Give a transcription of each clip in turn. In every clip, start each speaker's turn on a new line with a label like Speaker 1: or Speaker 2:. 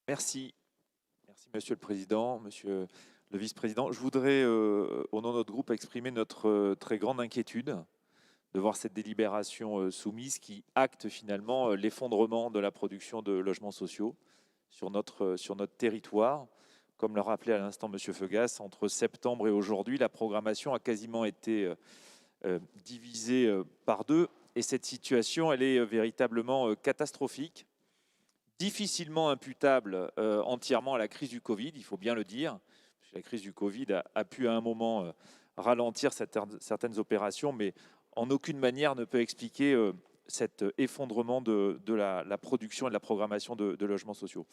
Speaker 1: Merci. Merci, Monsieur le Président, Monsieur le Vice-président. Je voudrais, au nom de notre groupe, exprimer notre très grande inquiétude de voir cette délibération soumise qui acte finalement l'effondrement de la production de logements sociaux sur notre territoire. Comme le rappelait à l'instant Monsieur Feugas, entre septembre et aujourd'hui, la programmation a quasiment été divisée par deux. Et cette situation, elle est véritablement catastrophique, difficilement imputable entièrement à la crise du Covid, il faut bien le dire. La crise du Covid a pu à un moment ralentir certaines opérations, mais en aucune manière ne peut expliquer cet effondrement de la production et de la programmation de logements sociaux,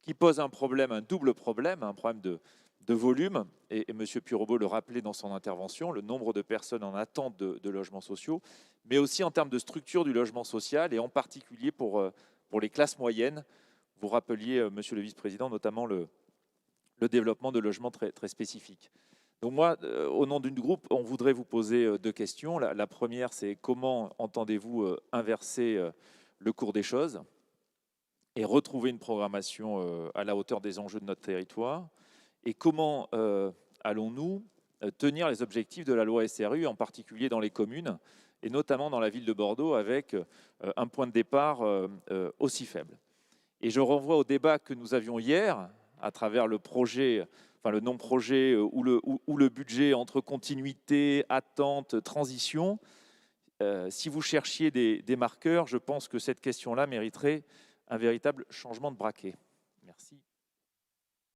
Speaker 1: qui pose un problème, un double problème, un problème de volume, et M. Purobeau le rappelait dans son intervention, le nombre de personnes en attente de logements sociaux, mais aussi en termes de structure du logement social, et en particulier pour les classes moyennes. Vous rappeliez, Monsieur le Vice-président, notamment le développement de logements très, très spécifiques. Donc moi, au nom d'une groupe, on voudrait vous poser deux questions. La première, c'est comment entendez-vous inverser le cours des choses et retrouver une programmation à la hauteur des enjeux de notre territoire? Et comment allons-nous tenir les objectifs de la loi SRU, en particulier dans les communes, et notamment dans la ville de Bordeaux, avec un point de départ aussi faible? Et je renvoie au débat que nous avions hier, à travers le projet, enfin le non-projet ou le budget entre continuité, attente, transition. Si vous cherchiez des marqueurs, je pense que cette question-là mériterait un véritable changement de braquet. Merci.